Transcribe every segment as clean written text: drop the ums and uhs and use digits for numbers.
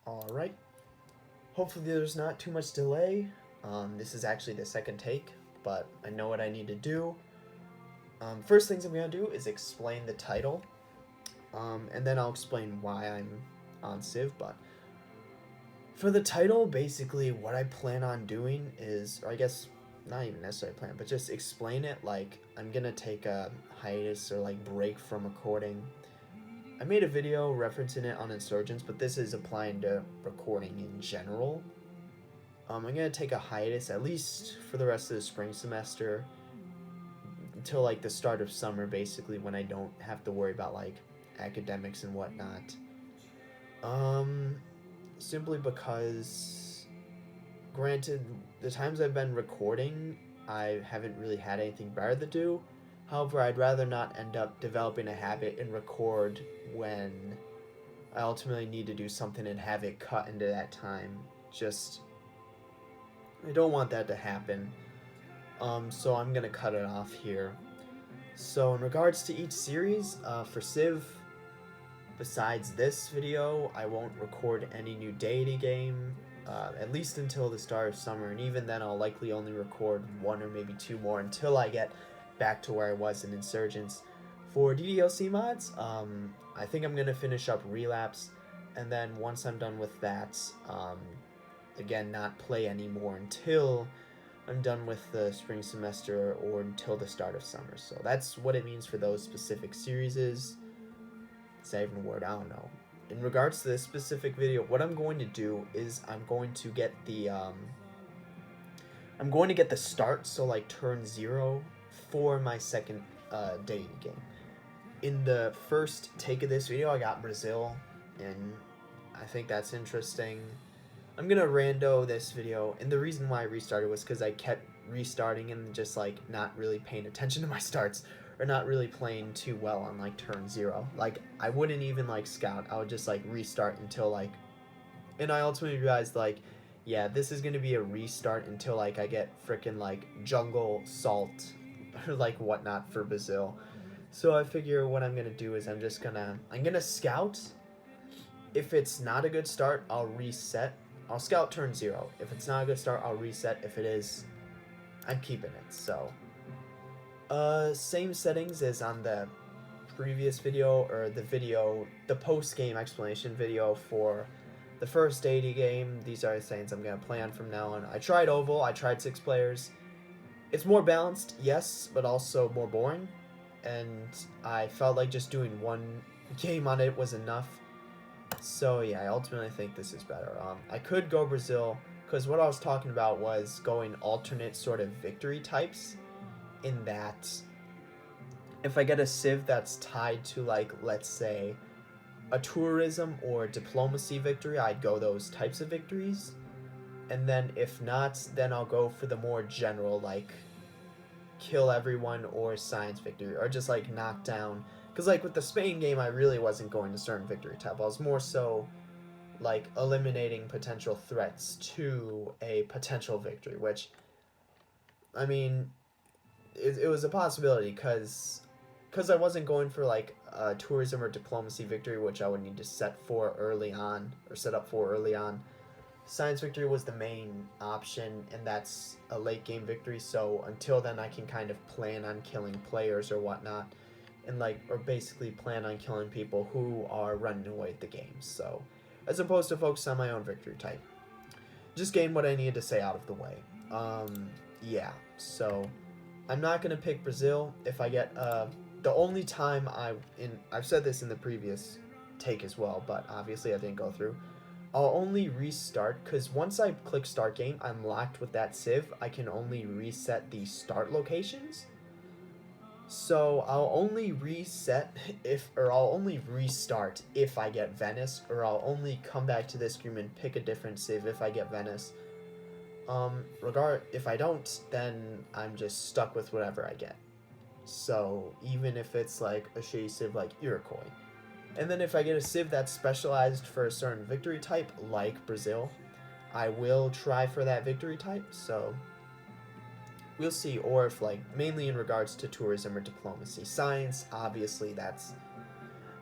Alright, hopefully there's not too much delay. This is actually the second take, but I know what I need to do. First things I'm going to do is explain the title, and then I'll explain why I'm on Civ, but for the title, basically what I plan on doing is, or I guess not even necessarily plan, but just explain it like I'm going to take a hiatus or like break from recording. I made a video referencing it on Insurgents, but this is applying to recording in general. I'm going to take a hiatus at least for the rest of the spring semester until like the start of summer, basically, when I don't have to worry about like academics and whatnot. Simply because, granted, the times I've been recording, I haven't really had anything better to do. However, I'd rather not end up developing a habit and record when I ultimately need to do something and have it cut into that time. I don't want that to happen. So I'm going to cut it off here. So in regards to each series, for Civ, besides this video, I won't record any new deity game, at least until the start of summer, and even then I'll likely only record one or maybe two more until I get back to where I was in Insurgents. For DDLC mods, I think I'm going to finish up Relapse, and then once I'm done with that, again, not play anymore until I'm done with the spring semester or until the start of summer. So that's what it means for those specific series. Is that even a word? I don't know. In regards to this specific video, what I'm going to do is I'm going to get the start, so like turn 0 for my second deity game. In the first take of this video, I got Brazil, and I think that's interesting. I'm gonna rando this video, and the reason why I restarted was because I kept restarting and just like not really paying attention to my starts, or not really playing too well on like turn 0. Like I wouldn't even like scout, I would just like restart until like, and I ultimately realized like, yeah, this is gonna be a restart until like I get freaking like jungle salt or like whatnot for Brazil. So I figure what I'm gonna do is I'm gonna scout. If it's not a good start, I'll reset. I'll scout turn 0. If it's not a good start, I'll reset. If it is, I'm keeping it. So same settings as on the previous video, or the post-game explanation video for the first deity game. These are the things I'm going to play on from now on. I tried Oval, I tried 6 players. It's more balanced, yes, but also more boring. And I felt like just doing one game on it was enough. So yeah, I ultimately think this is better. I could go Brazil, because what I was talking about was going alternate sort of victory types, in that if I get a Civ that's tied to like, let's say, a tourism or diplomacy victory, I'd go those types of victories. And then if not, then I'll go for the more general, like kill everyone or science victory, or just like knock down. Because like with the Spain game, I really wasn't going to certain victory type. I was more so like eliminating potential threats to a potential victory, which, I mean, it was a possibility, because I wasn't going for like a tourism or diplomacy victory, which I would need to set up for early on. Science victory was the main option, and that's a late game victory, so until then I can kind of plan on killing players or whatnot, and like, or basically plan on killing people who are running away at the game, so as opposed to focus on my own victory type. Just getting what I needed to say out of the way. Yeah, so I'm not going to pick Brazil. If I get, the only time I've said this in the previous take as well, but obviously I didn't go through, I'll only restart, because once I click start game, I'm locked with that Civ. I can only reset the start locations. So I'll only restart if I get Venice, or I'll only come back to this screen and pick a different Civ if I get Venice. If I don't, then I'm just stuck with whatever I get. So even if it's like a shitty Civ like Iroquois. And then if I get a Civ that's specialized for a certain victory type, like Brazil, I will try for that victory type, so we'll see. Or if, like, mainly in regards to tourism or diplomacy. Science, obviously, that's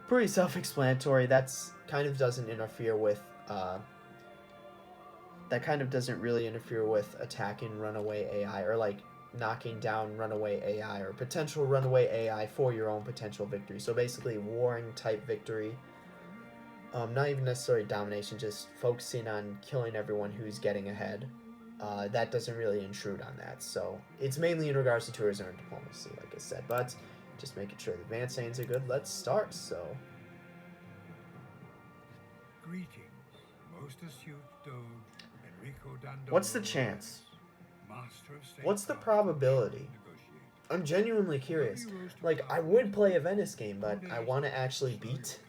pretty self-explanatory. That's kind of doesn't interfere with that kind of doesn't really interfere with attacking runaway AI or like knocking down runaway AI or potential runaway AI for your own potential victory. So basically warring type victory. Not even necessarily domination, just focusing on killing everyone who's getting ahead. That doesn't really intrude on that. So it's mainly in regards to tourism and diplomacy, like I said. But just making sure the advanced sayings are good. Let's start. So Greetings, most astute Doge Enrico Dandolo. what's the chance? Master of State What's the Craft, probability? negotiator. I'm genuinely curious. Like, I would play a Venice game, but I want to actually beat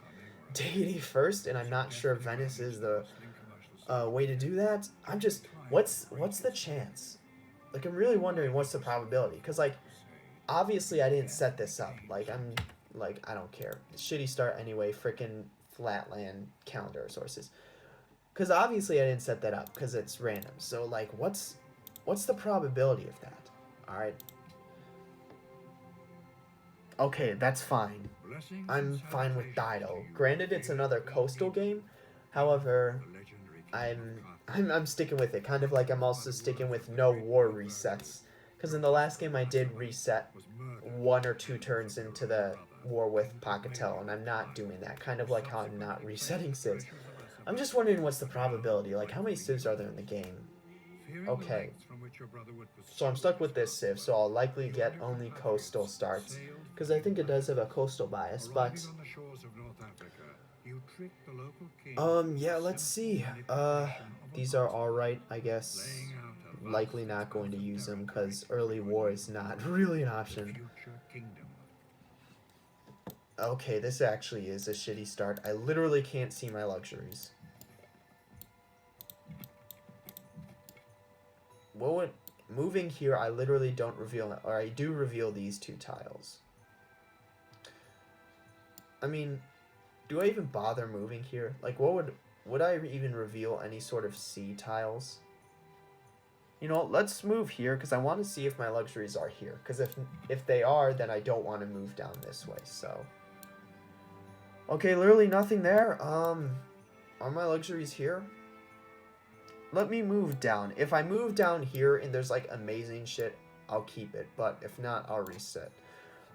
Deity first, and I'm not sure Venice is the way to do that. I'm just, what's the chance? Like, I'm really wondering what's the probability, because, like, obviously I didn't set this up. Like, I don't care. Shitty start anyway, freaking Flatland calendar sources. Because obviously I didn't set that up, because it's random. So, like, what's the probability of that? Alright. Okay, that's fine. I'm fine with Dido. Granted, it's another coastal game. However, I'm sticking with it. Kind of like I'm also sticking with no war resets. Because in the last game I did reset 1 or 2 turns into the war with Pocketel, and I'm not doing that. Kind of like how I'm not resetting civs. I'm just wondering what's the probability. Like, how many civs are there in the game? Okay. So I'm stuck with this civ, so I'll likely get only coastal starts. Because I think it does have a coastal bias, but... yeah, let's see. These are alright, I guess. Likely not going to use them, because early war is not really an option. Okay, this actually is a shitty start. I literally can't see my luxuries. What would... Moving here, I literally don't reveal... Or I do reveal these 2 tiles. I mean, do I even bother moving here? Like, what would... Would I even reveal any sort of C tiles? You know, let's move here, because I want to see if my luxuries are here. Because if they are, then I don't want to move down this way, so... Okay, literally nothing there. Are my luxuries here? Let me move down. If I move down here and there's, like, amazing shit, I'll keep it. But if not, I'll reset.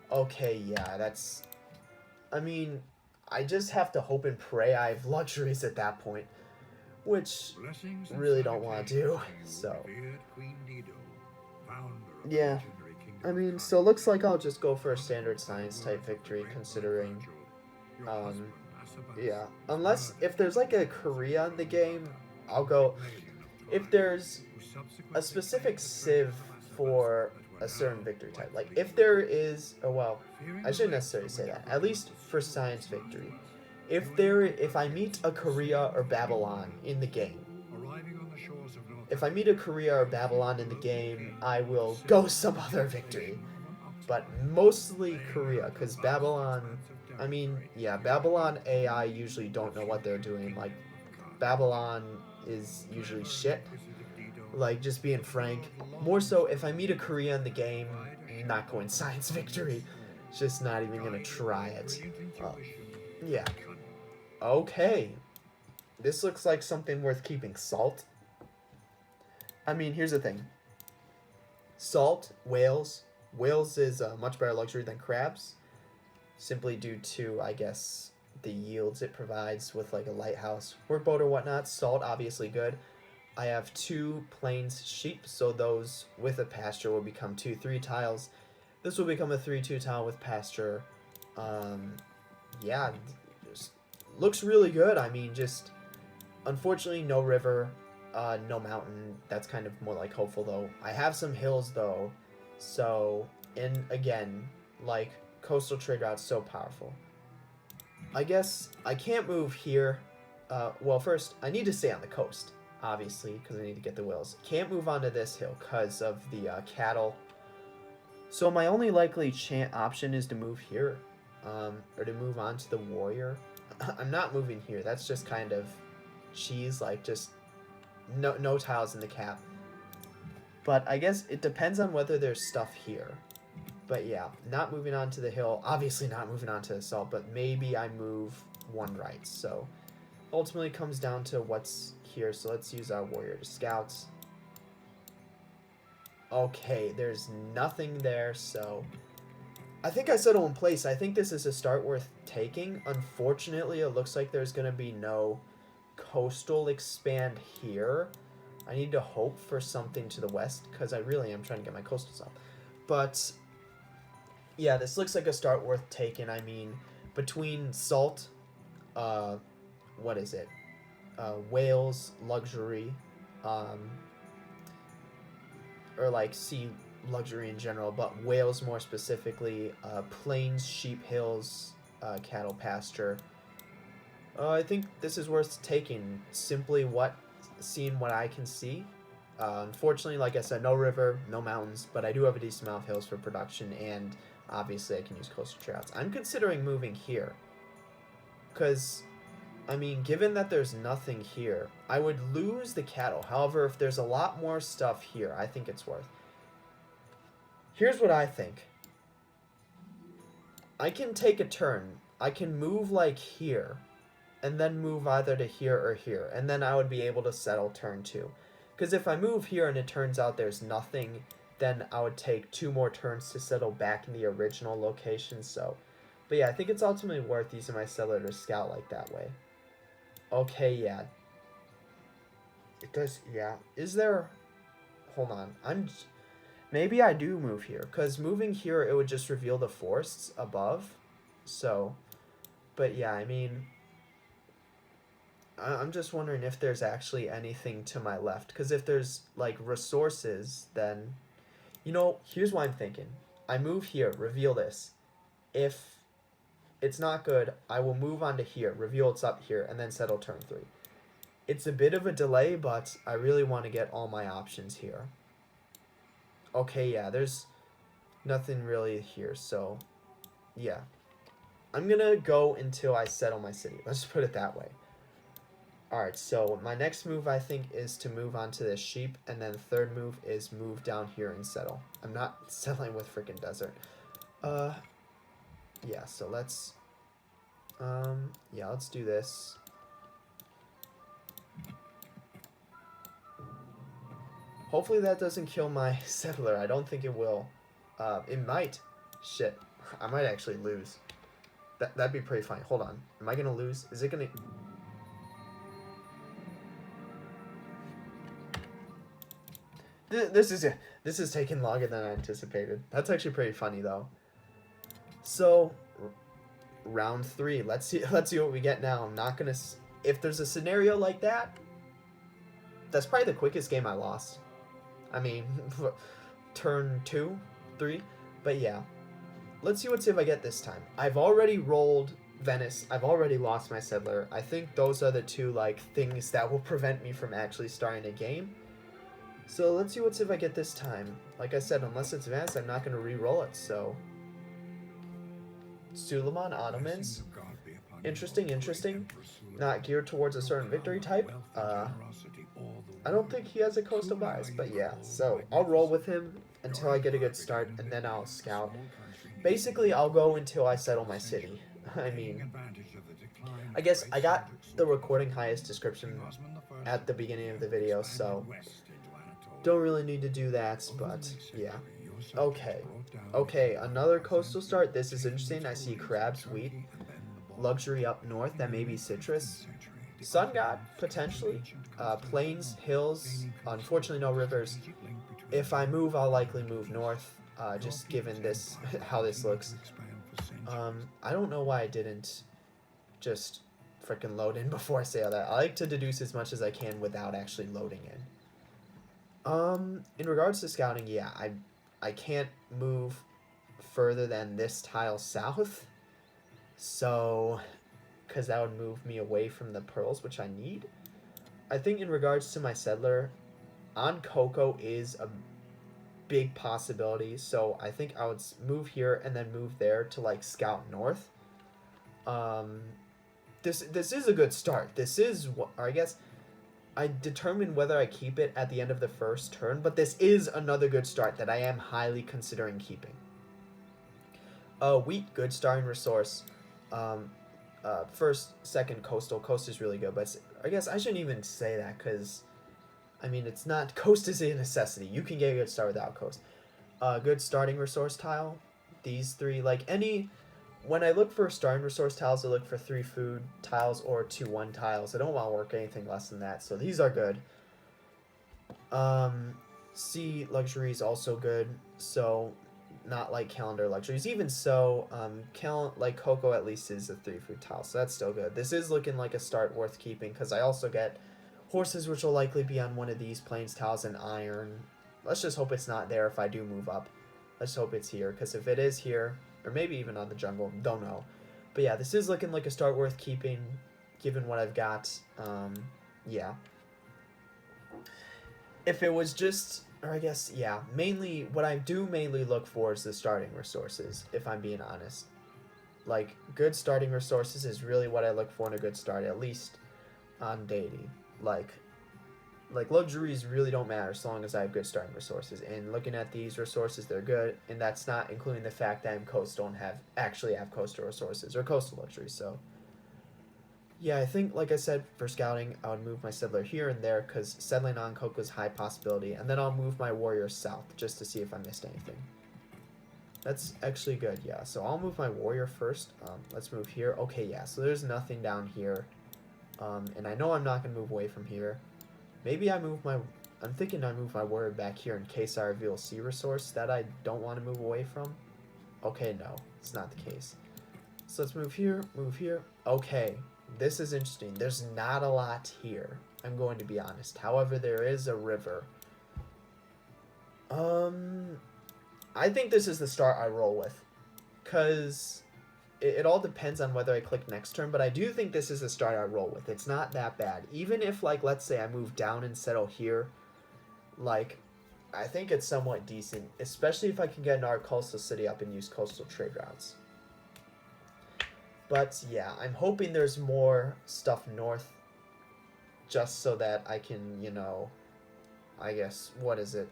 Okay, yeah, that's... I mean, I just have to hope and pray I have luxuries at that point. Which, really don't want to do, so... Yeah. I mean, so looks like I'll just go for a standard science type victory, considering... yeah. Unless, if there's, like, a Korea in the game, I'll go... If there's a specific civ for a certain victory type, like if there is, oh well, I shouldn't necessarily say that, at least for science victory, if I meet a Korea or Babylon in the game, I will go some other victory, but mostly Korea, because Babylon, I mean, yeah, Babylon AI usually don't know what they're doing, like, Babylon is usually shit. Like, just being frank. More so, if I meet a Korea in the game, I'm not going science victory. Just not even gonna try it. Yeah. Okay. This looks like something worth keeping. Salt. I mean, here's the thing. Salt, whales. Whales is a much better luxury than crabs. Simply due to, I guess... the yields it provides with like a lighthouse workboat or whatnot. Salt, obviously good. I have 2 plains sheep, so those with a pasture will become 2-3 tiles. This will become a 3-2 tile with pasture. Yeah, just looks really good. I mean, just unfortunately no river, no mountain. That's kind of more like hopeful though. I have some hills though, so, and again, like coastal trade routes so powerful. I guess I can't move here. Well, first, I need to stay on the coast, obviously, because I need to get the wills. Can't move onto this hill because of the cattle. So my only likely option is to move here, or to move on to the warrior. I'm not moving here. That's just kind of cheese, like just no tiles in the cap. But I guess it depends on whether there's stuff here. But yeah, not moving on to the hill. Obviously not moving on to the salt, but maybe I move 1 right. So ultimately comes down to what's here. So let's use our warrior to scouts. Okay, there's nothing there, so I think I settle in place. I think this is a start worth taking. Unfortunately, it looks like there's going to be no coastal expand here. I need to hope for something to the west because I really am trying to get my coastals up. But yeah, this looks like a start worth taking. I mean, between salt, what is it? Whales, luxury, or like sea luxury in general, but Wales more specifically, plains, sheep, hills, cattle pasture. I think this is worth taking. Simply seeing what I can see. Unfortunately, like I said, no river, no mountains, but I do have a decent amount of hills for production, and obviously I can use coastal trails. I'm considering moving here, because, I mean, given that there's nothing here, I would lose the cattle. However, if there's a lot more stuff here, I think it's worth. Here's what I think. I can take a turn. I can move like here, and then move either to here or here, and then I would be able to settle turn 2. Because if I move here and it turns out there's nothing, then I would take 2 more turns to settle back in the original location. So, but yeah, I think it's ultimately worth using my settler to scout like that way. Okay, yeah. It does, yeah. Is there... Hold on. Maybe I do move here, because moving here, it would just reveal the forests above. So, but yeah, I mean... I'm just wondering if there's actually anything to my left. Because if there's, like, resources, then... You know, here's what I'm thinking. I move here, reveal this. If it's not good, I will move on to here, reveal it's up here, and then settle turn 3. It's a bit of a delay, but I really want to get all my options here. Okay, yeah, there's nothing really here, so... Yeah. I'm gonna go until I settle my city. Let's put it that way. Alright, so my next move, I think, is to move on to this sheep, and then third move is move down here and settle. I'm not settling with freaking desert. Yeah, so let's... yeah, let's do this. Hopefully that doesn't kill my settler. I don't think it will. It might. Shit. I might actually lose. That'd be pretty funny. Hold on. Am I gonna lose? Is it gonna... This is taking longer than I anticipated. That's actually pretty funny though. So, round 3. Let's see what we get now. I'm not gonna... If there's a scenario like that, that's probably the quickest game I lost. I mean, turn 2, 3. But yeah, let's see if I get this time. I've already rolled Venice. I've already lost my settler. I think those are the 2 like things that will prevent me from actually starting a game. So let's see if I get this time. Like I said, unless it's Venice, I'm not going to re-roll it. So Suleiman Ottomans. Interesting. Not geared towards a certain victory type. I don't think he has a coastal bias, but yeah. So I'll roll with him until I get a good start, and then I'll scout. Basically, I'll go until I settle my city. I mean, I guess I got the recording highest description at the beginning of the video, so don't really need to do that, but yeah. Okay, another coastal start. This is interesting. I see crabs, wheat, luxury up north. That may be citrus. Sun god, potentially. Plains, hills. Unfortunately, no rivers. If I move, I'll likely move north, just given this, how this looks. I don't know why I didn't just freaking load in before I say all that. I like to deduce as much as I can without actually loading in. In regards to scouting, yeah, I can't move further than this tile south, so, because that would move me away from the pearls, which I need. I think in regards to my settler, on Cocoa is a big possibility, so I think I would move here and then move there to, like, scout north. This is a good start. This is, I guess... I determine whether I keep it at the end of the first turn, but this is another good start that I am highly considering keeping. Wheat, good starting resource. first, second coastal. Coast is really good, but I guess I shouldn't even say that because, I mean, it's not. Coast is a necessity. You can get a good start without coast. Good starting resource tile. These three, like any. When I look for starting resource tiles, I look for 3 food tiles or 2-1 tiles. I don't want to work anything less than that, so these are good. Sea luxury is also good, so not like calendar luxuries. Even so, like cocoa at least is a 3 food tile, so that's still good. This is looking like a start worth keeping because I also get horses, which will likely be on one of these plains tiles, and iron. Let's just hope it's not there if I do move up. Let's hope it's here, because if it is here, or maybe even on the jungle, don't know. But yeah, this is looking like a start worth keeping, given what I've got. Yeah. If it was just, or I guess, yeah, mainly, what I do mainly look for is the starting resources, if I'm being honest. Like, good starting resources is really what I look for in a good start, at least on deity. Like luxuries really don't matter as long as I have good starting resources. And looking at these resources, they're good, and that's not including the fact that I'm coastal and actually have coastal resources or coastal luxuries. So yeah, I think, like I said, for scouting, I would move my settler here and there because settling on cocoa is high possibility, and then I'll move my warrior south just to see if I missed anything. That's actually good, yeah. So I'll move my warrior first. Let's move here. Okay, yeah. So there's nothing down here, and I know I'm not gonna move away from here. Maybe I'm thinking I move my warrior back here in case I reveal a sea resource that I don't want to move away from. Okay, no, it's not the case. So let's move here, move here. Okay, this is interesting. There's not a lot here, I'm going to be honest. However, there is a river. I think this is the start I roll with, because it all depends on whether I click next turn, but I do think this is the start I roll with. It's not that bad. Even if, like, let's say I move down and settle here, like, I think it's somewhat decent, especially if I can get another coastal city up and use coastal trade routes. But, yeah, I'm hoping there's more stuff north, just so that I can, you know, I guess, what is it,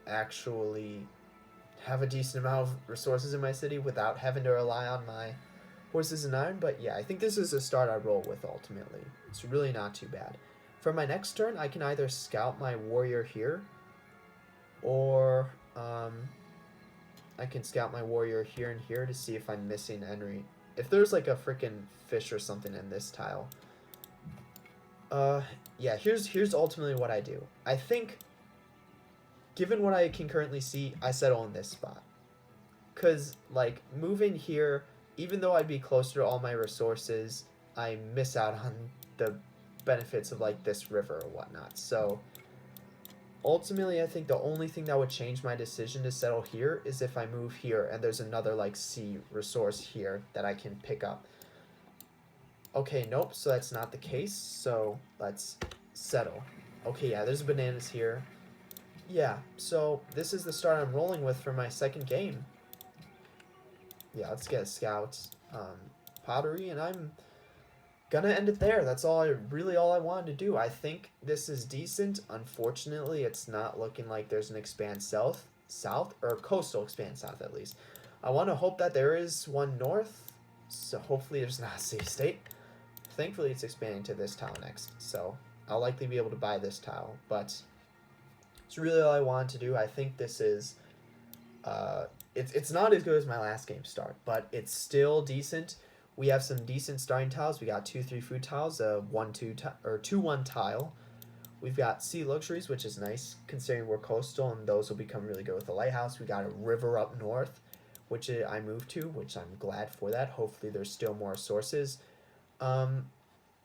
actually have a decent amount of resources in my city without having to rely on my horses and iron. But yeah, I think this is a start I roll with ultimately. It's really not too bad. For my next turn, I can either scout my warrior here, or I can scout my warrior here and here to see if I'm missing any. If there's like a freaking fish or something in this tile. Yeah, here's ultimately what I do. I think, given what I can currently see, I settle in this spot. Because, like, moving here, even though I'd be closer to all my resources, I miss out on the benefits of, like, this river or whatnot. So, ultimately, I think the only thing that would change my decision to settle here is if I move here and there's another, like, sea resource here that I can pick up. Okay, nope, so that's not the case, so let's settle. Okay, yeah, there's bananas here. Yeah, so this is the start I'm rolling with for my second game. Yeah, let's get scouts, pottery, and I'm gonna end it there. That's all I wanted to do. I think this is decent. Unfortunately, it's not looking like there's an expand south, or coastal expand south at least. I want to hope that there is one north, so hopefully there's not a city state. Thankfully, it's expanding to this tile next, so I'll likely be able to buy this tile, but it's really all I wanted to do. I think this is, it's not as good as my last game start, but it's still decent. We have some decent starting tiles. We got 2-3 food tiles, a 2-1 tile. We've got sea luxuries, which is nice considering we're coastal, and those will become really good with the lighthouse. We got a river up north, which I moved to, which I'm glad for that. Hopefully there's still more sources.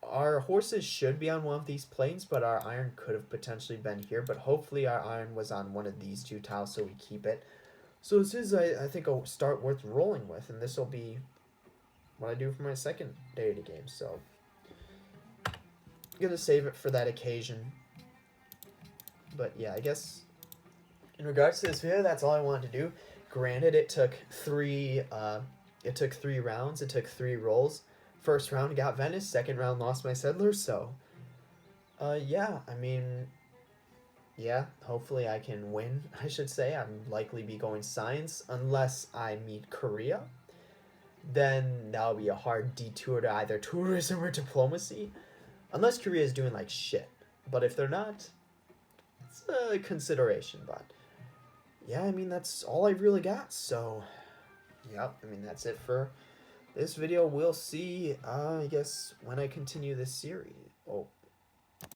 Our horses should be on one of these plains, but our iron could have potentially been here. But hopefully our iron was on one of these 2 tiles, so we keep it. So this is, I think, a start worth rolling with, and this will be what I do for my second deity game. So I'm gonna save it for that occasion. But yeah, I guess in regards to this video, that's all I wanted to do. Granted, it took 3 rounds. It took 3 rolls. First round got Venice, second round lost my settlers, so yeah, I mean, yeah, hopefully I can win, I should say. I'm likely be going science unless I meet Korea. then that'll be a hard detour to either tourism or diplomacy. Unless Korea is doing like shit. But if they're not, it's a consideration. But yeah, I mean, that's all I really got. So, yep, I mean, that's it for this video. We'll see, I guess, when I continue this series. Oh,